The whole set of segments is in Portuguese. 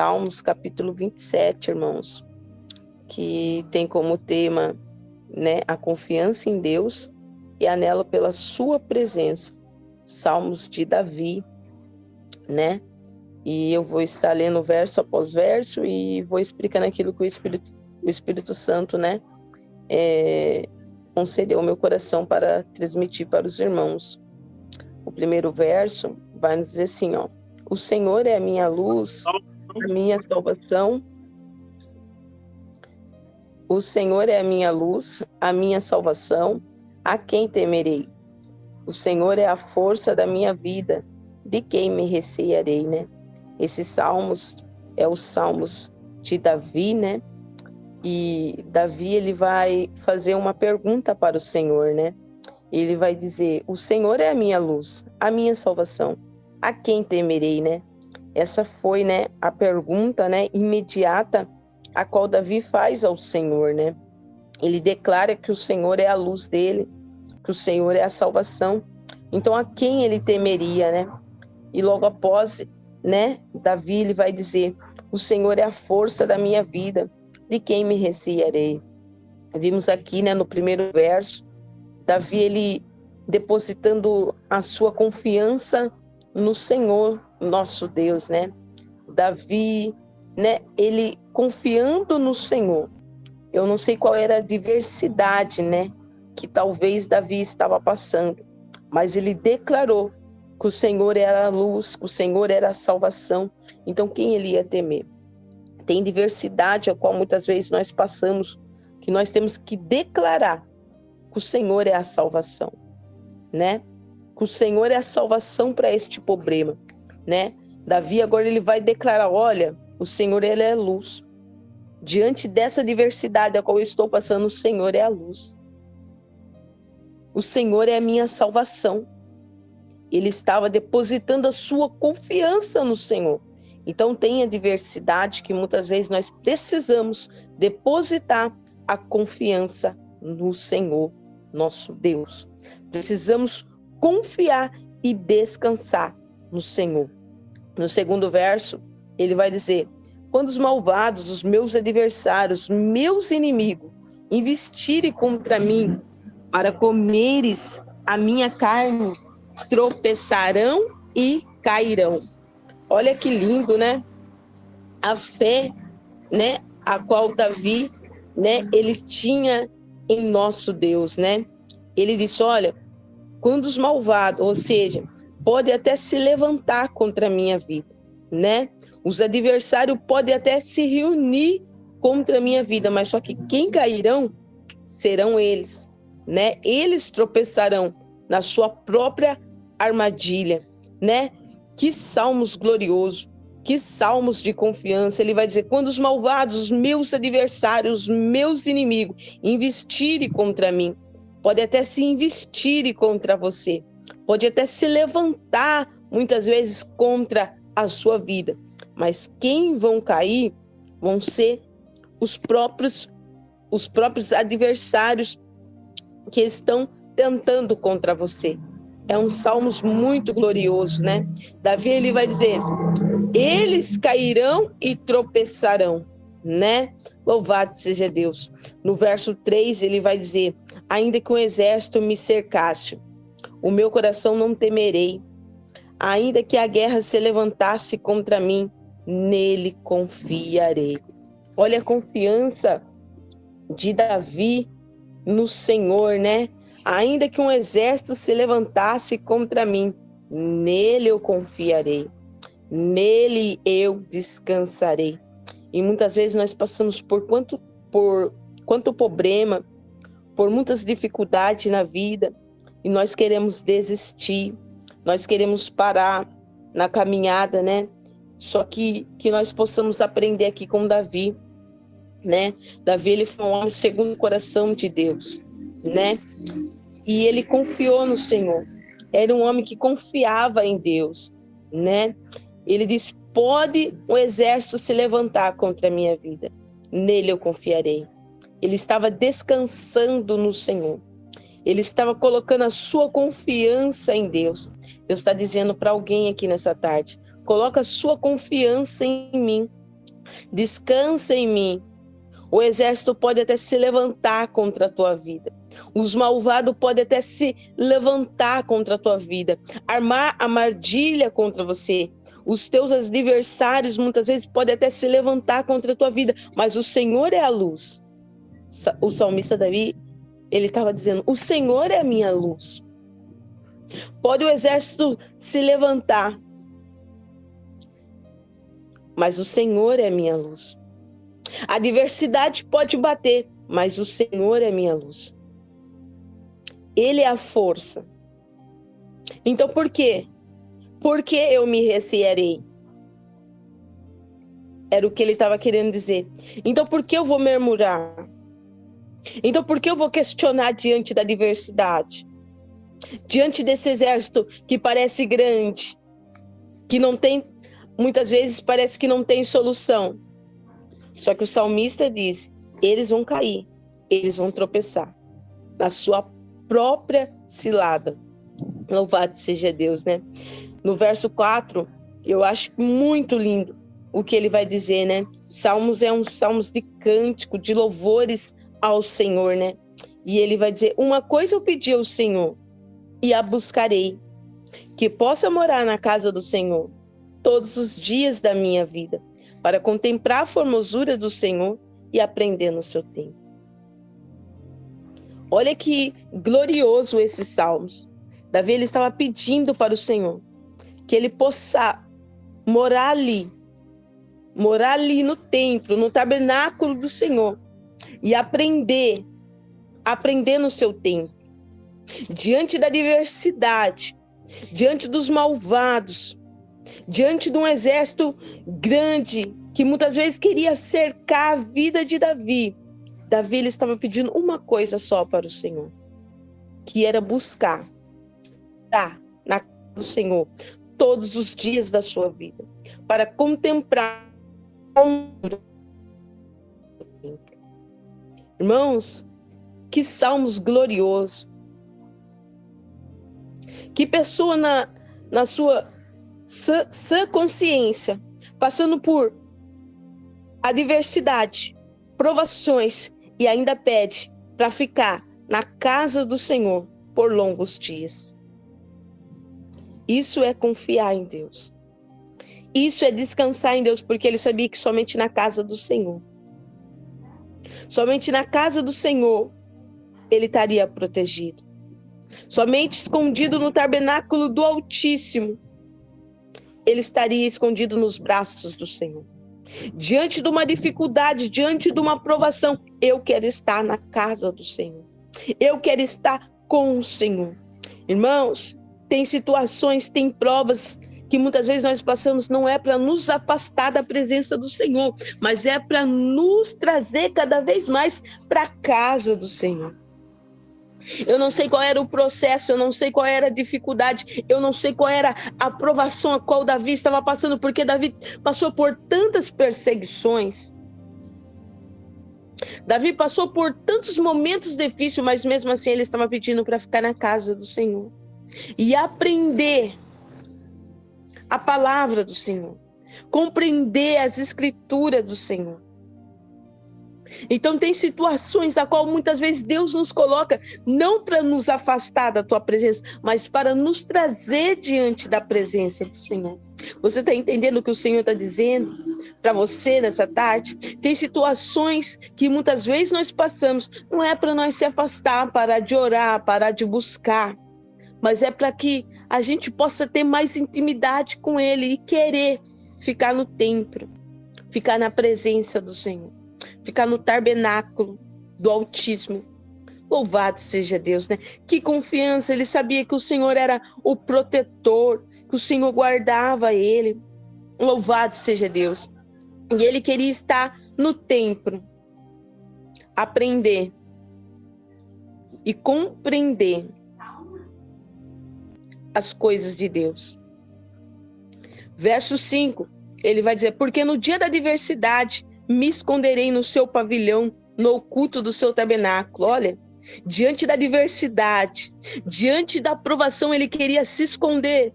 Salmos capítulo 27, irmãos, que tem como tema, né, a confiança em Deus e anelo pela sua presença. Salmos de Davi, né? E eu vou estar lendo verso após verso e vou explicando aquilo que o Espírito Santo, né, concedeu ao meu coração para transmitir para os irmãos. O primeiro verso vai nos dizer assim, ó: o Senhor é a minha luz, a minha salvação. O Senhor é a minha luz, a minha salvação. A quem temerei? O Senhor é a força da minha vida. De quem me recearei, né? Esses salmos é os salmos de Davi, né? E Davi, ele vai fazer uma pergunta para o Senhor, né? Ele vai dizer: o Senhor é a minha luz, a minha salvação. A quem temerei, né? Essa foi, né, a pergunta, né, imediata a qual Davi faz ao Senhor, né? Ele declara que o Senhor é a luz dele, que o Senhor é a salvação. Então, a quem ele temeria, né? E logo após, né, Davi, ele vai dizer: o Senhor é a força da minha vida, de quem me recearei? Vimos aqui, né, no primeiro verso, Davi, ele depositando a sua confiança no Senhor, nosso Deus, né? Davi, né, ele confiando no Senhor. Eu não sei qual era a diversidade, né, que talvez Davi estava passando, mas ele declarou que o Senhor era a luz, que o Senhor era a salvação. Então, quem ele ia temer? Tem diversidade a qual muitas vezes nós passamos, que nós temos que declarar que o Senhor é a salvação, né? Que o Senhor é a salvação para este problema, né? Davi agora ele vai declarar: olha, o Senhor, ele é a luz. Diante dessa diversidade a qual eu estou passando, o Senhor é a luz. O Senhor é a minha salvação. Ele estava depositando a sua confiança no Senhor. Então tem a diversidade que muitas vezes nós precisamos depositar a confiança no Senhor, nosso Deus. Precisamos confiar e descansar no Senhor. No segundo verso, ele vai dizer: quando os malvados, os meus adversários, meus inimigos, investirem contra mim para comeres a minha carne, tropeçarão e cairão. Olha que lindo, né? A fé, né, a qual Davi, né, ele tinha em nosso Deus, né? Ele disse: olha, quando os malvados, ou seja, pode até se levantar contra a minha vida, né? Os adversários podem até se reunir contra a minha vida, mas só que quem cairão serão eles, né? Eles tropeçarão na sua própria armadilha, né? Que salmos gloriosos, que salmos de confiança. Ele vai dizer: quando os malvados, os meus adversários, os meus inimigos investirem contra mim, pode até se investirem contra você, pode até se levantar muitas vezes contra a sua vida, mas quem vão cair vão ser os próprios adversários que estão tentando contra você. É um salmos muito glorioso, né? Davi, ele vai dizer: eles cairão e tropeçarão, né? Louvado seja Deus. No verso 3, ele vai dizer: ainda que um exército me cercasse, o meu coração não temerei. Ainda que a guerra se levantasse contra mim, nele confiarei. Olha a confiança de Davi no Senhor, né? Ainda que um exército se levantasse contra mim, nele eu confiarei. Nele eu descansarei. E muitas vezes nós passamos por quanto problema, por muitas dificuldades na vida, e nós queremos desistir, nós queremos parar na caminhada, né? Só que nós possamos aprender aqui com Davi, né? Davi, ele foi um homem segundo o coração de Deus, né? E ele confiou no Senhor. Era um homem que confiava em Deus, né? Ele disse: pode o exército se levantar contra a minha vida, nele eu confiarei. Ele estava descansando no Senhor. Ele estava colocando a sua confiança em Deus. Deus está dizendo para alguém aqui nessa tarde: coloca a sua confiança em mim. Descansa em mim. O exército pode até se levantar contra a tua vida. Os malvados podem até se levantar contra a tua vida, armar armadilha contra você. Os teus adversários muitas vezes podem até se levantar contra a tua vida, mas o Senhor é a luz. O salmista Davi, ele estava dizendo, o Senhor é a minha luz. Pode o exército se levantar, mas o Senhor é a minha luz. A adversidade pode bater, mas o Senhor é a minha luz. Ele é a força. Então por quê? Por que eu me recearei? Era o que ele estava querendo dizer. Então por que eu vou murmurar? Então por que eu vou questionar diante da adversidade? Diante desse exército que parece grande, que não tem, muitas vezes parece que não tem solução. Só que o salmista diz, eles vão cair, eles vão tropeçar na sua própria cilada. Louvado seja Deus, né? No verso 4, eu acho muito lindo o que ele vai dizer, né? Salmos é um salmos de cântico, de louvores ao Senhor, né? E ele vai dizer, uma coisa eu pedi ao Senhor e a buscarei, que possa morar na casa do Senhor todos os dias da minha vida, para contemplar a formosura do Senhor e aprender no seu tempo. Olha que glorioso esses salmos. Davi, ele estava pedindo para o Senhor que ele possa morar ali no templo, no tabernáculo do Senhor e aprender no seu tempo. Diante da diversidade, diante dos malvados, diante de um exército grande que muitas vezes queria cercar a vida de Davi, Davi ele estava pedindo uma coisa só para o Senhor, que era buscar na casa do Senhor todos os dias da sua vida, para contemplar. Irmãos, que salmos gloriosos. Que pessoa na sua sã consciência, passando por adversidade, provações, e ainda pede para ficar na casa do Senhor por longos dias. Isso é confiar em Deus. Isso é descansar em Deus, porque ele sabia que somente na casa do Senhor, somente na casa do Senhor, ele estaria protegido. Somente escondido no tabernáculo do Altíssimo, ele estaria escondido nos braços do Senhor. Diante de uma dificuldade, diante de uma provação, eu quero estar na casa do Senhor. Eu quero estar com o Senhor. Irmãos, tem situações, tem provas que muitas vezes nós passamos, não é para nos afastar da presença do Senhor, mas é para nos trazer cada vez mais para a casa do Senhor. Eu não sei qual era o processo, eu não sei qual era a dificuldade, eu não sei qual era a provação a qual Davi estava passando, porque Davi passou por tantas perseguições. Davi passou por tantos momentos difíceis, mas mesmo assim ele estava pedindo para ficar na casa do Senhor e aprender a palavra do Senhor, compreender as escrituras do Senhor. Então tem situações a qual muitas vezes Deus nos coloca não para nos afastar da tua presença, mas para nos trazer diante da presença do Senhor. Você está entendendo o que o Senhor está dizendo para você nessa tarde? Tem situações que muitas vezes nós passamos, não é para nós se afastar, parar de orar, parar de buscar, mas é para que a gente possa ter mais intimidade com Ele e querer ficar no templo, ficar na presença do Senhor, ficar no tabernáculo do Altíssimo. Louvado seja Deus, né? Que confiança, ele sabia que o Senhor era o protetor, que o Senhor guardava ele. Louvado seja Deus. E ele queria estar no templo, aprender e compreender as coisas de Deus. Verso 5, ele vai dizer, porque no dia da adversidade me esconderei no seu pavilhão, no oculto do seu tabernáculo. Olha, diante da adversidade, diante da provação, ele queria se esconder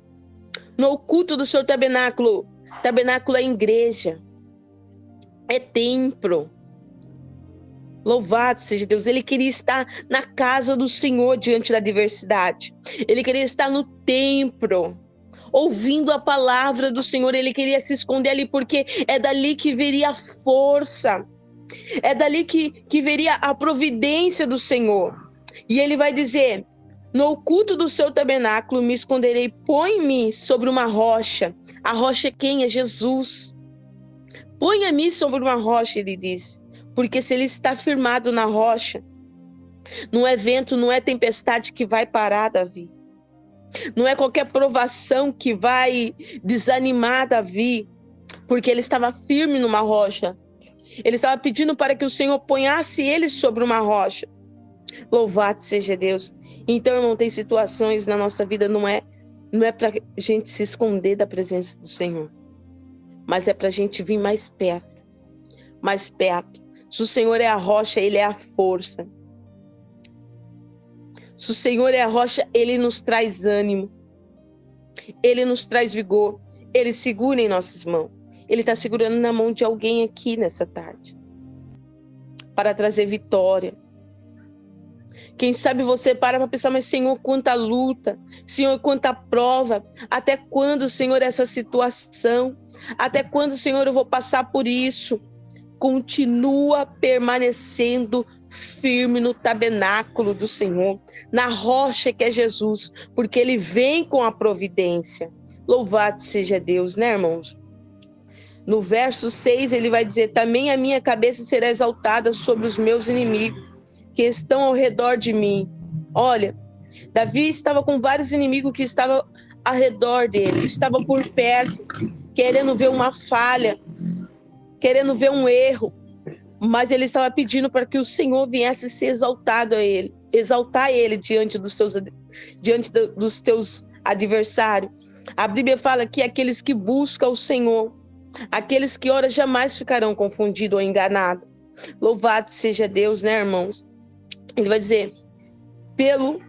no oculto do seu tabernáculo. Tabernáculo é igreja. é templo. Louvado seja Deus. Ele queria estar na casa do Senhor diante da adversidade. Ele queria estar no templo, ouvindo a palavra do Senhor. Ele queria se esconder ali, porque é dali que viria a força. É dali que viria a providência do Senhor. E ele vai dizer: no oculto do seu tabernáculo me esconderei, põe-me sobre uma rocha. A rocha é quem? É Jesus. Ponha-me sobre uma rocha, ele diz. Porque se ele está firmado na rocha, não é vento, não é tempestade que vai parar Davi. Não é qualquer provação que vai desanimar Davi, porque ele estava firme numa rocha. Ele estava pedindo para que o Senhor ponhasse ele sobre uma rocha. Louvado seja Deus. Então, irmão, tem situações na nossa vida, não é para a gente se esconder da presença do Senhor, mas é para a gente vir mais perto, mais perto. Se o Senhor é a rocha, Ele é a força. Se o Senhor é a rocha, Ele nos traz ânimo, Ele nos traz vigor, Ele segura em nossas mãos. Ele está segurando na mão de alguém aqui nessa tarde, para trazer vitória. Quem sabe você para pensar: mas Senhor, quanta luta, Senhor, quanta prova, até quando, Senhor, essa situação? Até quando, Senhor, eu vou passar por isso? Continua permanecendo firme no tabernáculo do Senhor, na rocha que é Jesus, porque Ele vem com a providência. Louvado seja Deus, né, irmãos? No verso 6 ele vai dizer: também a minha cabeça será exaltada sobre os meus inimigos, que estão ao redor de mim. Olha, Davi estava com vários inimigos que estavam ao redor dele, estavam por perto, querendo ver uma falha, querendo ver um erro, mas ele estava pedindo para que o Senhor viesse ser exaltado a ele, exaltar ele diante dos teus adversários. A Bíblia fala que aqueles que buscam o Senhor, aqueles que oram, jamais ficarão confundidos ou enganados. Louvado seja Deus, né, irmãos? Ele vai dizer: pelo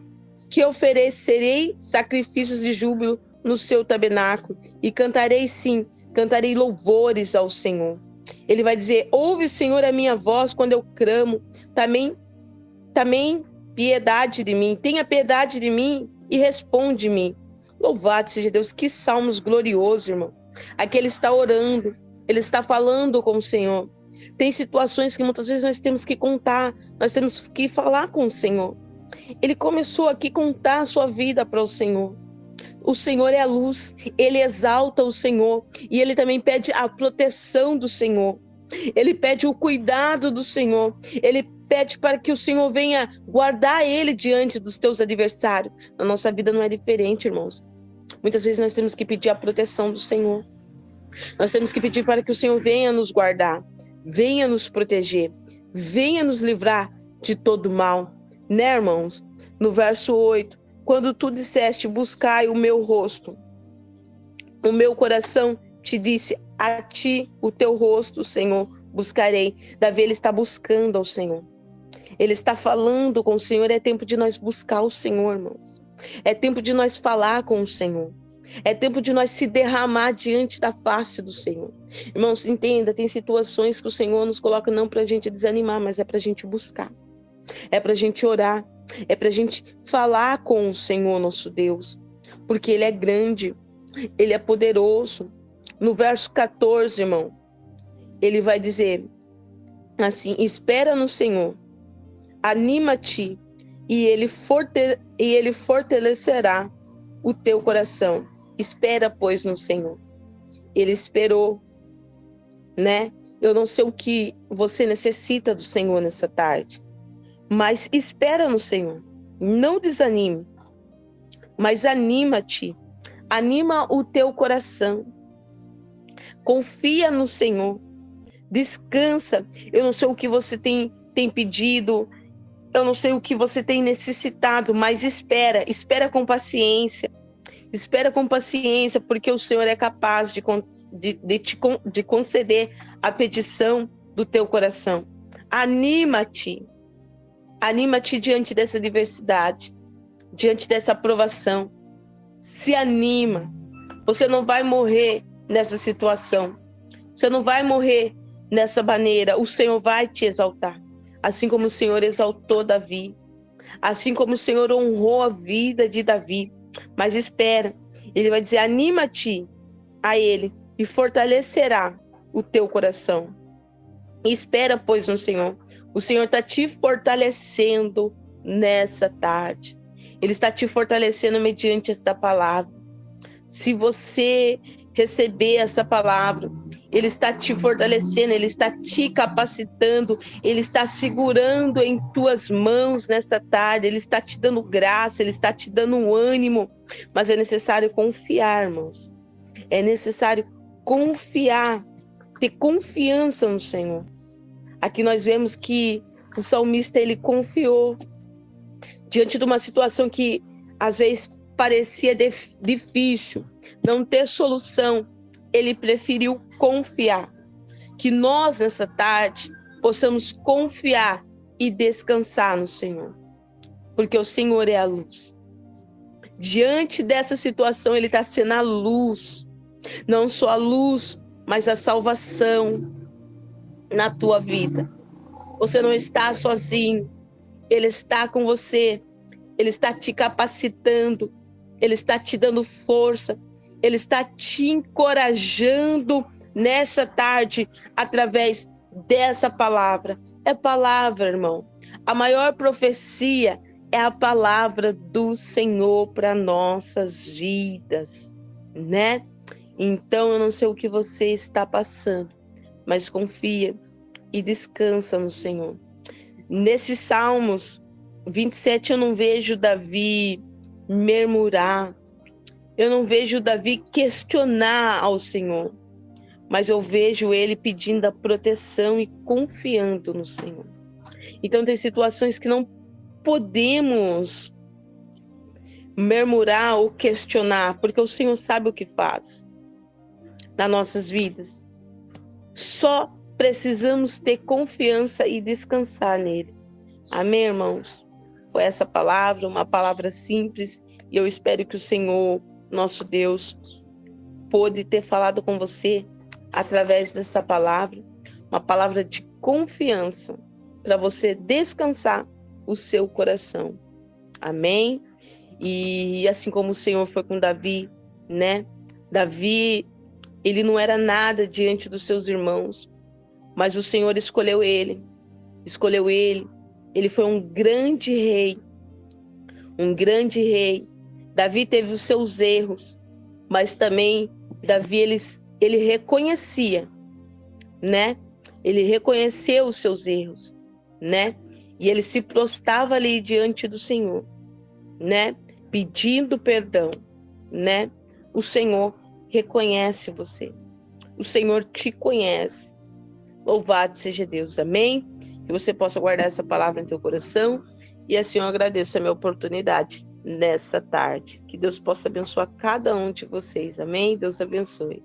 que oferecerei sacrifícios de júbilo no seu tabernáculo, e cantarei, sim, cantarei louvores ao Senhor. Ele vai dizer: ouve, Senhor, a minha voz quando eu clamo, também piedade de mim, tenha piedade de mim e responde-me. Louvado seja Deus. Que salmos gloriosos, irmão. Aqui ele está orando, ele está falando com o Senhor. Tem situações que muitas vezes nós temos que contar, nós temos que falar com o Senhor. Ele começou aqui a contar a sua vida para o Senhor. O Senhor é a luz, ele exalta o Senhor e ele também pede a proteção do Senhor. Ele pede o cuidado do Senhor. Ele pede para que o Senhor venha guardar ele diante dos teus adversários. Na nossa vida não é diferente, irmãos. Muitas vezes nós temos que pedir a proteção do Senhor. Nós temos que pedir para que o Senhor venha nos guardar, venha nos proteger, venha nos livrar de todo mal. Né, irmãos? No verso 8, quando tu disseste: buscai o meu rosto, o meu coração te disse: a ti o teu rosto, Senhor, buscarei. Davi, ele está buscando ao Senhor. Ele está falando com o Senhor. É tempo de nós buscar o Senhor, irmãos. É tempo de nós falar com o Senhor. É tempo de nós se derramar diante da face do Senhor. Irmãos, entenda, tem situações que o Senhor nos coloca não para a gente desanimar, mas é para a gente buscar. É para a gente orar. É para a gente falar com o Senhor, nosso Deus. Porque Ele é grande. Ele é poderoso. No verso 14, irmão, Ele vai dizer assim: espera no Senhor, anima-te, e Ele fortalecerá o teu coração. Espera, pois, no Senhor. Ele esperou, né? Eu não sei o que você necessita do Senhor nessa tarde, mas espera no Senhor. Não desanime, mas anima-te. Anima o teu coração. Confia no Senhor. Descansa. Eu não sei o que você tem pedido, eu não sei o que você tem necessitado, mas espera com paciência. Espera com paciência, porque o Senhor é capaz de conceder a petição do teu coração. Anima-te. Anima-te diante dessa adversidade, diante dessa provação. Se anima. Você não vai morrer nessa situação. Você não vai morrer nessa maneira, o Senhor vai te exaltar. Assim como o Senhor exaltou Davi, assim como o Senhor honrou a vida de Davi. Mas espera, ele vai dizer: anima-te a ele e fortalecerá o teu coração. E espera, pois, no Senhor. O Senhor está te fortalecendo nessa tarde. Ele está te fortalecendo mediante esta palavra. Se você receber essa palavra, Ele está te fortalecendo, Ele está te capacitando, Ele está segurando em tuas mãos nessa tarde, Ele está te dando graça, Ele está te dando um ânimo. Mas é necessário confiar, irmãos. É necessário confiar, ter confiança no Senhor. Aqui nós vemos que o salmista, ele confiou diante de uma situação que às vezes parecia difícil, não ter solução. Ele preferiu confiar. Que nós nessa tarde possamos confiar e descansar no Senhor, porque o Senhor é a luz. Diante dessa situação, Ele está sendo a luz, não só a luz, mas a salvação na tua vida. Você não está sozinho, Ele está com você, Ele está te capacitando, Ele está te dando força, Ele está te encorajando nessa tarde através dessa palavra. É palavra, irmão. A maior profecia é a palavra do Senhor para nossas vidas, né? Então, eu não sei o que você está passando, mas confia e descansa no Senhor. Nesses Salmos 27, eu não vejo Davi murmurar, eu não vejo Davi questionar ao Senhor, mas eu vejo ele pedindo a proteção e confiando no Senhor. Então, tem situações que não podemos murmurar ou questionar, porque o Senhor sabe o que faz nas nossas vidas. Só precisamos ter confiança e descansar nele. Amém, irmãos? Foi essa palavra, uma palavra simples, e eu espero que o Senhor, nosso Deus, pôde ter falado com você através dessa palavra, uma palavra de confiança para você descansar o seu coração. Amém? E assim como o Senhor foi com Davi, né? Davi, ele não era nada diante dos seus irmãos, mas o Senhor escolheu ele. Ele foi um grande rei. Davi teve os seus erros, mas também Davi, ele reconhecia, né? Ele reconheceu os seus erros, né? E ele se prostrava ali diante do Senhor, né? Pedindo perdão, né? O Senhor reconhece você. O Senhor te conhece. Louvado seja Deus, amém? Que você possa guardar essa palavra em teu coração. E assim eu agradeço a minha oportunidade nessa tarde. Que Deus possa abençoar cada um de vocês, amém? Deus abençoe.